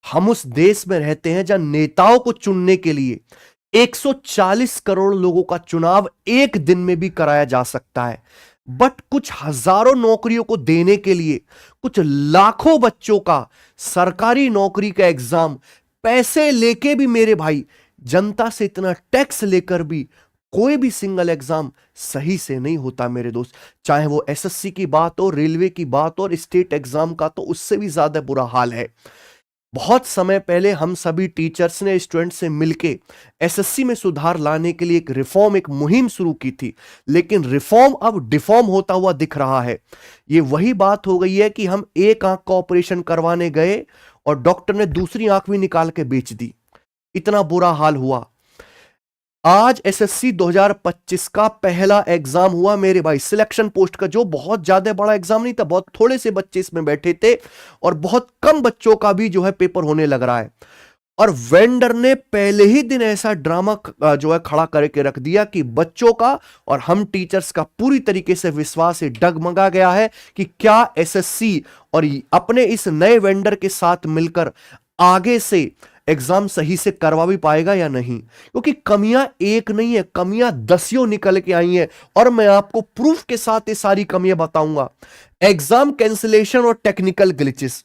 हम उस देश में रहते हैं जहां नेताओं को चुनने के लिए 140 करोड़ लोगों का चुनाव एक दिन में भी कराया जा सकता है। बट कुछ हजारों नौकरियों को देने के लिए कुछ लाखों बच्चों का सरकारी नौकरी का एग्जाम पैसे लेके भी, मेरे भाई, जनता से इतना टैक्स लेकर भी कोई भी सिंगल एग्जाम सही से नहीं होता मेरे दोस्त। चाहे वो एसएससी की बात हो, रेलवे की बात हो, और स्टेट एग्जाम का तो उससे भी ज्यादा बुरा हाल है। बहुत समय पहले हम सभी टीचर्स ने स्टूडेंट से मिलके एसएससी में सुधार लाने के लिए एक रिफॉर्म, एक मुहिम शुरू की थी। लेकिन रिफॉर्म अब डिफॉर्म होता हुआ दिख रहा है। ये वही बात हो गई है कि हम एक आंख का ऑपरेशन करवाने गए और डॉक्टर ने दूसरी आंख भी निकाल के बेच दी। इतना बुरा हाल हुआ। आज एसएससी 2025 का पहला एग्जाम हुआ मेरे भाई, सिलेक्शन पोस्ट का, जो बहुत ज्यादा बड़ा एग्जाम नहीं था। बहुत थोड़े से बच्चे इसमें बैठे थे और बहुत कम बच्चों का भी जो है पेपर होने लग रहा है। और वेंडर ने पहले ही दिन ऐसा ड्रामा जो है खड़ा करके रख दिया कि बच्चों का और हम टीचर्स का पूरी तरीके से विश्वास से डगमगा गया है कि क्या एसएससी और अपने इस नए वेंडर के साथ मिलकर आगे से एग्जाम सही से करवा भी पाएगा या नहीं। क्योंकि कमियां एक नहीं है, कमियां दसियों निकल के आई हैं और मैं आपको प्रूफ के साथ ये सारी कमियां बताऊंगा। एग्जाम कैंसिलेशन और टेक्निकल ग्लिचेस।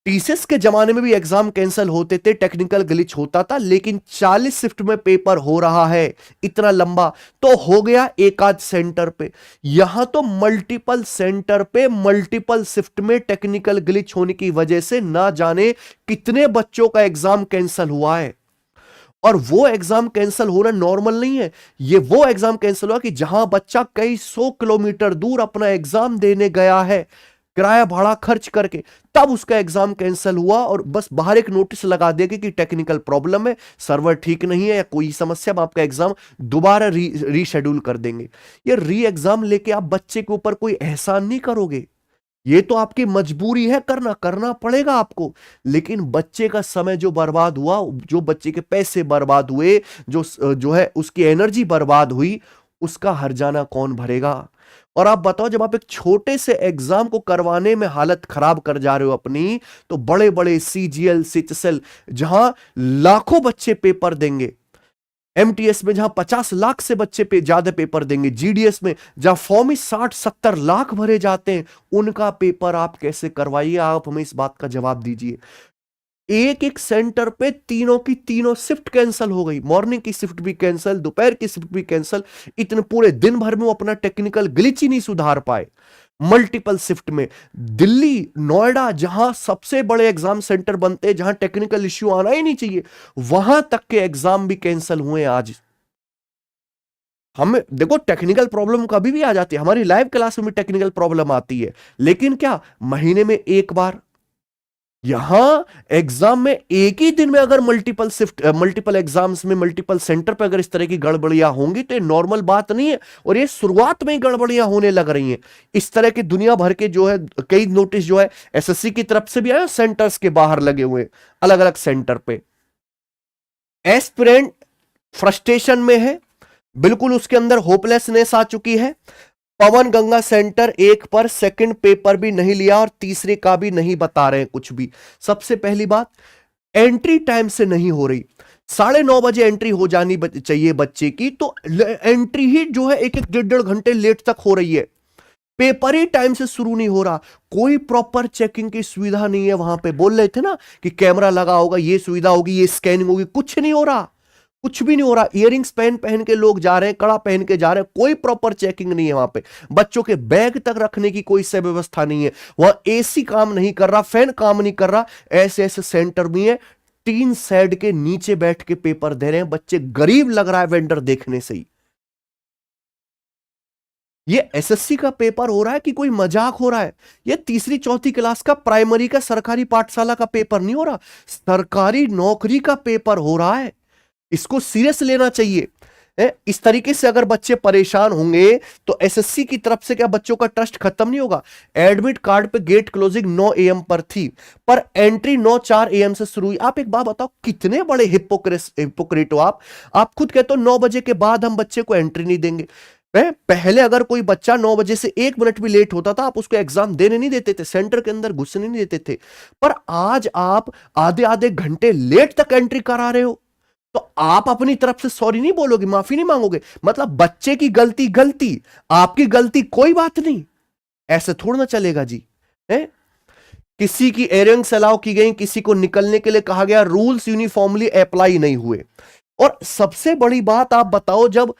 टीसीएस के जमाने में भी एग्जाम कैंसिल होते थे, टेक्निकल ग्लिच होता था, लेकिन 40 शिफ्ट में पेपर हो रहा है इतना लंबा, तो हो गया एक आध सेंटर पे। यहां तो मल्टीपल सेंटर पे मल्टीपल शिफ्ट में टेक्निकल ग्लिच होने की वजह से ना जाने कितने बच्चों का एग्जाम कैंसिल हुआ है। और वो एग्जाम कैंसिल होना नॉर्मल नहीं है। ये वो एग्जाम कैंसिल हुआ कि जहां बच्चा कई 100 किलोमीटर दूर अपना एग्जाम देने गया है, किराया भाड़ा खर्च करके, तब उसका एग्जाम कैंसिल हुआ और बस बाहर एक नोटिस लगा देगा कि टेक्निकल प्रॉब्लम है, सर्वर ठीक नहीं है या कोई समस्या, हम आपका एग्जाम दोबारा रीशेड्यूल कर देंगे। ये री एग्जाम लेके आप बच्चे के ऊपर कोई एहसान नहीं करोगे, ये तो आपकी मजबूरी है, करना पड़ेगा आपको। लेकिन बच्चे का समय जो बर्बाद हुआ, जो बच्चे के पैसे बर्बाद हुए, जो है उसकी एनर्जी बर्बाद हुई, उसका हर्जाना कौन भरेगा। और आप बताओ, जब आप एक छोटे से एग्जाम को करवाने में हालत खराब कर जा रहे हो अपनी, तो बड़े बड़े सीजीएल, सीएचएसएल, जहां लाखों बच्चे पेपर देंगे, एमटीएस में जहां 50 लाख से बच्चे पे ज्यादा पेपर देंगे, जीडीएस में जहां फॉर्म 60-70 लाख भरे जाते हैं, उनका पेपर आप कैसे करवाइए? आप हमें इस बात का जवाब दीजिए। एक एक सेंटर पे तीनों की तीनों शिफ्ट कैंसिल हो गई, मॉर्निंग की शिफ्ट भी कैंसिल, दोपहर की शिफ्ट भी कैंसिल। इतने पूरे दिन भर में वो अपना टेक्निकल ग्लिच ही नहीं सुधार पाए। मल्टीपल शिफ्ट में दिल्ली, नोएडा, जहां सबसे बड़े एग्जाम सेंटर बनते हैं, जहां टेक्निकल इश्यू आना ही नहीं चाहिए, वहां तक के एग्जाम भी कैंसिल हुए आज। हम देखो, टेक्निकल प्रॉब्लम कभी भी आ जाती है, हमारी लाइव क्लास में भी टेक्निकल प्रॉब्लम आती है, लेकिन क्या महीने में एक बार? यहां एग्जाम में एक ही दिन में अगर मल्टीपल शिफ्ट, मल्टीपल एग्जाम्स में मल्टीपल सेंटर पे अगर इस तरह की गड़बड़ियां होंगी तो ये नॉर्मल बात नहीं है। और ये शुरुआत में ही गड़बड़ियां होने लग रही हैं। इस तरह के दुनिया भर के जो है कई नोटिस जो है एसएससी की तरफ से भी आए, सेंटर्स के बाहर लगे हुए अलग अलग सेंटर पे। एस्पिरेंट फ्रस्ट्रेशन में है, बिल्कुल उसके अंदर होपलेसनेस आ चुकी है। पवन गंगा सेंटर एक पर सेकंड पेपर भी नहीं लिया और तीसरे का भी नहीं बता रहे हैं कुछ भी। सबसे पहली बात, एंट्री टाइम से नहीं हो रही। 9:30 बजे एंट्री हो जानी चाहिए बच्चे की, तो एंट्री ही जो है एक एक 1.5 घंटे लेट तक हो रही है। पेपर ही टाइम से शुरू नहीं हो रहा। कोई प्रॉपर चेकिंग की सुविधा नहीं है वहां पे। बोल रहे थे ना कि कैमरा लगा होगा, ये सुविधा होगी, ये स्कैनिंग होगी, कुछ नहीं हो रहा, कुछ भी नहीं हो रहा। इयरिंग्स पहन पहन के लोग जा रहे हैं, कड़ा पहन के जा रहे हैं, कोई प्रॉपर चेकिंग नहीं है वहां पे। बच्चों के बैग तक रखने की कोई व्यवस्था नहीं है। वहां एसी काम नहीं कर रहा, फैन काम नहीं कर रहा। ऐसे ऐसे सेंटर भी है, टीन शेड के नीचे बैठ के पेपर दे रहे हैं बच्चे। गरीब लग रहा है वेंडर देखने से ही। ये एसएससी का पेपर हो रहा है कि कोई मजाक हो रहा है? ये तीसरी चौथी क्लास का प्राइमरी का सरकारी पाठशाला का पेपर नहीं हो रहा, सरकारी नौकरी का पेपर हो रहा है। इसको सीरियस लेना चाहिए। इस तरीके से अगर बच्चे परेशान होंगे तो एसएससी की तरफ से क्या बच्चों का ट्रस्ट खत्म नहीं होगा? एडमिट कार्ड पे गेट क्लोजिंग 9 AM पर थी, पर एंट्री 9:04 AM से शुरू हुई। आप एक बात बताओ, कितने बड़े हिपोक्रेट हो आप खुद कहते हो 9 बजे के बाद हम बच्चे को एंट्री नहीं देंगे। पहले अगर कोई बच्चा 9 बजे से 1 मिनट भी लेट होता था, आप उसको एग्जाम देने नहीं देते थे, सेंटर के अंदर घुसने नहीं देते थे। पर आज आप आधे आधे घंटे लेट तक एंट्री करा रहे हो, तो आप अपनी तरफ से सॉरी नहीं बोलोगे, माफी नहीं मांगोगे? मतलब बच्चे की गलती गलती, आपकी गलती कोई बात नहीं, ऐसे थोड़ा ना चलेगा जी। है किसी की एयरिंग्स अलाउ की गई, किसी को निकलने के लिए कहा गया, रूल्स यूनिफॉर्मली अप्लाई नहीं हुए। और सबसे बड़ी बात आप बताओ, जब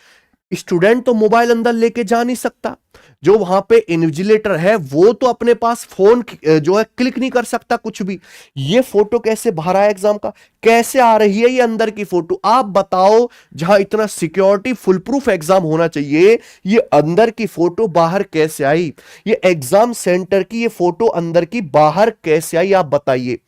स्टूडेंट तो मोबाइल अंदर लेके जा नहीं सकता, जो वहां पे इन्विजिलेटर है वो तो अपने पास फोन जो है क्लिक नहीं कर सकता कुछ भी। ये फोटो कैसे बाहर आया एग्जाम का, कैसे आ रही है ये अंदर की फोटो? आप बताओ, जहां इतना सिक्योरिटी फुल प्रूफ एग्जाम होना चाहिए, ये अंदर की फोटो बाहर कैसे आई? ये एग्जाम सेंटर की ये फोटो अंदर की बाहर कैसे आई, आप बताइए।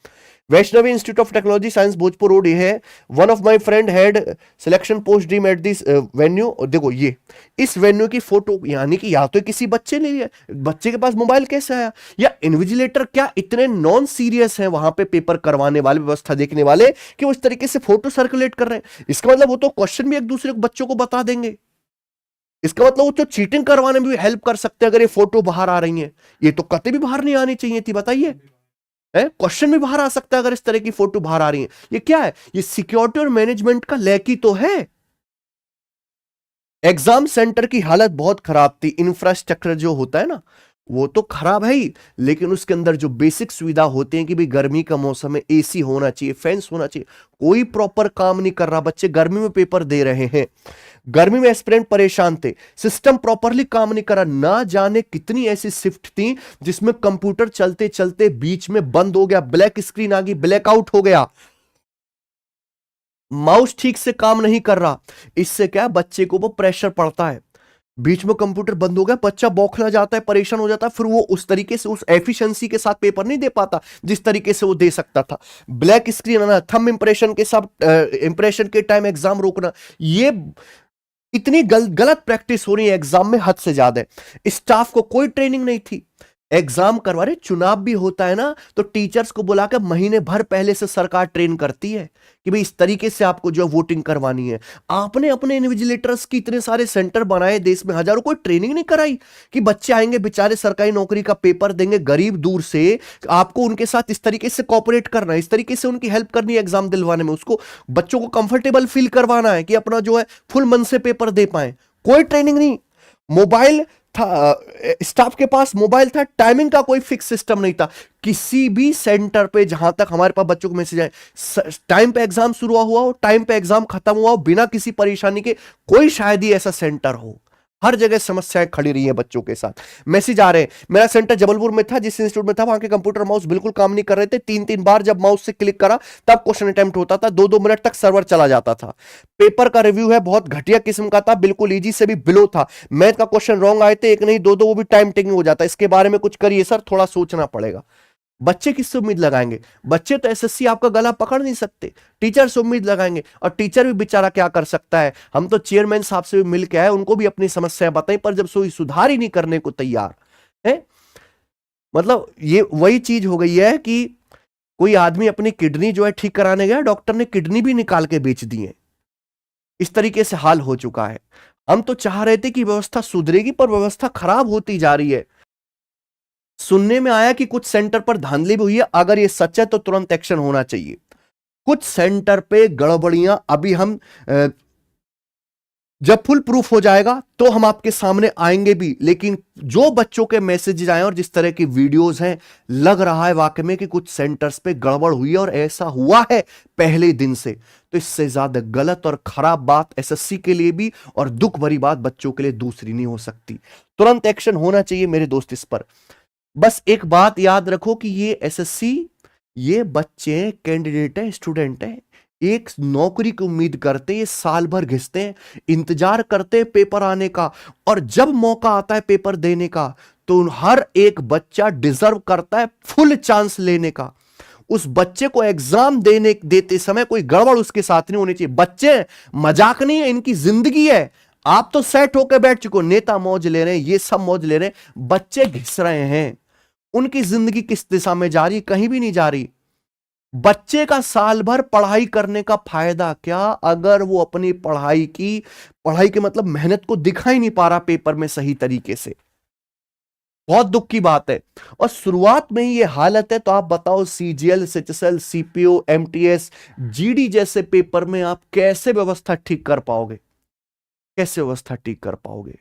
Vaishnavi institute of technology science Bhojpur road ये है। One of my friend had selection post dream at this venue. देखो ये इस वेन्यू की फोटो, यानी कि या तो किसी बच्चे ने लिया, बच्चे के पास मोबाइल कैसे आया, या इन्विजिलेटर क्या इतने नॉन सीरियस हैं वहां पे पेपर करवाने वाले, व्यवस्था देखने वाले, कि वो इस तरीके से फोटो सर्कुलेट कर रहे हैं? इसका मतलब वो तो क्वेश्चन भी एक दूसरे को बच्चों को बता देंगे। इसका मतलब वो तो चीटिंग करवाने में भी हेल्प कर सकते हैं अगर ये फोटो बाहर आ रही है। ये तो कतई भी बाहर नहीं आनी चाहिए थी, बताइए। क्वेश्चन भी बाहर आ सकता है अगर इस तरह की फोटो बाहर आ रही है। ये क्या है? ये सिक्योरिटी और मैनेजमेंट का लैकी तो है। एग्जाम सेंटर की हालत बहुत खराब थी, इंफ्रास्ट्रक्चर जो होता है ना वो तो खराब है ही, लेकिन उसके अंदर जो बेसिक सुविधा होती है कि भाई गर्मी का मौसम है, एसी होना चाहिए, फैंस होना चाहिए, कोई प्रॉपर काम नहीं कर रहा। बच्चे गर्मी में पेपर दे रहे हैं, गर्मी में एस्पिरेंट परेशान थे, सिस्टम प्रॉपरली काम नहीं कर रहा। ना जाने कितनी ऐसी शिफ्ट थी जिसमें कंप्यूटर चलते चलते बीच में बंद हो गया, ब्लैक स्क्रीन आ गई, ब्लैकआउट हो गया, माउस ठीक से काम नहीं कर रहा। इससे क्या बच्चे को वो प्रेशर पड़ता है, बीच में कंप्यूटर बंद हो गया, बच्चा बौखला जाता है, परेशान हो जाता है, फिर वो उस तरीके से उस एफिशिएंसी के साथ पेपर नहीं दे पाता जिस तरीके से वो दे सकता था। ब्लैक स्क्रीन आना, थंब इंप्रेशन के साथ इंप्रेशन के टाइम एग्जाम रोकना, ये इतनी गलत प्रैक्टिस हो रही है एग्जाम में, हद से ज्यादा है। स्टाफ को कोई ट्रेनिंग नहीं थी, एग्जाम करवा रहे, चुनाव भी होता है ना तो टीचर्स को बुलाकर महीने भर पहले से सरकार ट्रेन करती है कि भाई इस तरीके से आपको जो वोटिंग करवानी है। आपने अपने इन्विजिलेटर्स की इतने सारे सेंटर बनाए देश में, हजारों, कोई ट्रेनिंग नहीं कराई कि बच्चे आएंगे बेचारे सरकारी नौकरी का पेपर देंगे गरीब दूर से, आपको उनके साथ इस तरीके से कॉपरेट करना है, इस तरीके से उनकी हेल्प करनी है एग्जाम दिलवाने में, उसको बच्चों को कंफर्टेबल फील करवाना है कि अपना जो है फुल मन से पेपर दे पाए। कोई ट्रेनिंग नहीं। मोबाइल था, स्टाफ के पास मोबाइल था, टाइमिंग का कोई फिक्स सिस्टम नहीं था। किसी भी सेंटर पे जहां तक हमारे पास बच्चों को मैसेज आए, टाइम पे एग्जाम शुरू हुआ हो, टाइम पे एग्जाम खत्म हुआ हो, बिना किसी परेशानी के, कोई शायद ही ऐसा सेंटर हो। हर जगह समस्याएं खड़ी रही है बच्चों के साथ, मैसेज आ रहे हैं। मेरा सेंटर जबलपुर में था, जिस इंस्टीट्यूट में था वहां के कंप्यूटर माउस बिल्कुल काम नहीं कर रहे थे। 3-3 बार जब माउस से क्लिक करा तब क्वेश्चन अटेम्प्ट होता था, 2-2 मिनट तक सर्वर चला जाता था। पेपर का रिव्यू है बहुत घटिया किस्म का था, बिल्कुल इजी से भी बिलो था। मैथ का क्वेश्चन रॉन्ग आए थे, एक नहीं दो दो, वो भी टाइम टेकिंग हो जाता। इसके बारे में कुछ करिए सर, थोड़ा सोचना पड़ेगा। बच्चे किससे उम्मीद लगाएंगे? बच्चे तो एसएससी आपका गला पकड़ नहीं सकते, टीचर से उम्मीद लगाएंगे। और टीचर भी बेचारा क्या कर सकता है? हम तो चेयरमैन साहब से भी मिल के आए, उनको भी अपनी समस्याएं बताई, पर जब सोई सुधार ही नहीं करने को तैयार है। मतलब ये वही चीज हो गई है कि कोई आदमी अपनी किडनी जो है ठीक कराने गया, डॉक्टर ने किडनी भी निकाल के बेच दी है। इस तरीके से हाल हो चुका है। हम तो चाह रहे थे कि व्यवस्था सुधरेगी, पर व्यवस्था खराब होती जा रही है। सुनने में आया कि कुछ सेंटर पर धांधली भी हुई है। अगर ये सच है तो तुरंत एक्शन होना चाहिए। कुछ सेंटर पे गड़बड़ियां अभी हम जब फुल प्रूफ हो जाएगा तो हम आपके सामने आएंगे भी, लेकिन जो बच्चों के मैसेजेस आए और जिस तरह की वीडियोस हैं, लग रहा है वाकई में कि कुछ सेंटर्स पे गड़बड़ हुई है, और ऐसा हुआ है पहले दिन से। तो इससे ज्यादा गलत और खराब बात एसएससी के लिए भी, और दुख भरी बात बच्चों के लिए दूसरी नहीं हो सकती। तुरंत एक्शन होना चाहिए मेरे दोस्त इस पर। बस एक बात याद रखो कि ये एसएससी, ये बच्चे कैंडिडेट है, स्टूडेंट है, एक नौकरी की उम्मीद करते, ये साल भर घिसते हैं, इंतजार करते हैं पेपर आने का, और जब मौका आता है पेपर देने का तो हर एक बच्चा डिजर्व करता है फुल चांस लेने का। उस बच्चे को एग्जाम देते समय कोई गड़बड़ उसके साथ नहीं होनी चाहिए। बच्चे मजाक नहीं है, इनकी जिंदगी है। आप तो सेट होकर बैठ चुके हो, नेता मौज ले रहे हैं, ये सब मौज ले रहे हैं, बच्चे घिस रहे हैं। उनकी जिंदगी किस दिशा में जा रही? कहीं भी नहीं जा रही। बच्चे का साल भर पढ़ाई करने का फायदा क्या, अगर वो अपनी पढ़ाई के मतलब मेहनत को दिखा ही नहीं पा रहा पेपर में सही तरीके से। बहुत दुख की बात है। और शुरुआत में ही ये हालत है तो आप बताओ CGL, HSL, CPO, MTS, GD जैसे पेपर में आप कैसे व्यवस्था ठीक कर पाओगे, कैसे व्यवस्था ठीक कर पाओगे।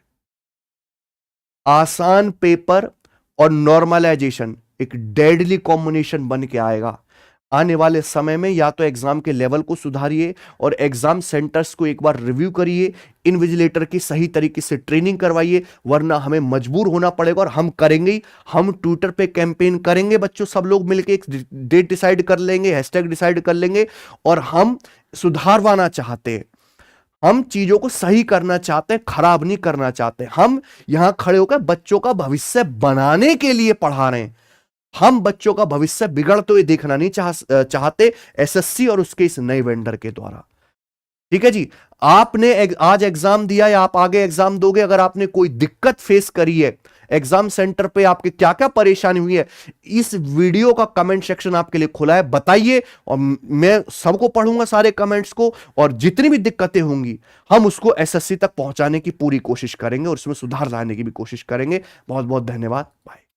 आसान पेपर और नॉर्मलाइजेशन एक डेडली कॉम्बिनेशन बन के आएगा। आने वाले समय में या तो एग्जाम के लेवल को सुधारिए और एग्जाम सेंटर्स को एक बार रिव्यू करिए, इन्विजिलेटर की सही तरीके से ट्रेनिंग करवाइए, वरना हमें मजबूर होना पड़ेगा और हम करेंगे ही। हम ट्विटर पे कैंपेन करेंगे, बच्चों सब लोग मिलकर एक डेट डिसाइड कर लेंगे, हैशटैग डिसाइड कर लेंगे और हम सुधारवाना चाहते हैं। हम चीजों को सही करना चाहते हैं, खराब नहीं करना चाहते। हम यहां खड़े होकर बच्चों का भविष्य बनाने के लिए पढ़ा रहे हैं। हम बच्चों का भविष्य बिगड़ते हुए देखना नहीं चाहते एसएससी और उसके इस नए वेंडर के द्वारा। ठीक है जी। आपने आज एग्जाम दिया या आप आगे एग्जाम दोगे, अगर आपने कोई दिक्कत फेस करी है एग्जाम सेंटर पे, आपकी क्या क्या परेशानी हुई है, इस वीडियो का कमेंट सेक्शन आपके लिए खुला है, बताइए और मैं सबको पढ़ूंगा सारे कमेंट्स को, और जितनी भी दिक्कतें होंगी हम उसको एसएससी तक पहुंचाने की पूरी कोशिश करेंगे और उसमें सुधार लाने की भी कोशिश करेंगे। बहुत बहुत धन्यवाद। बाय।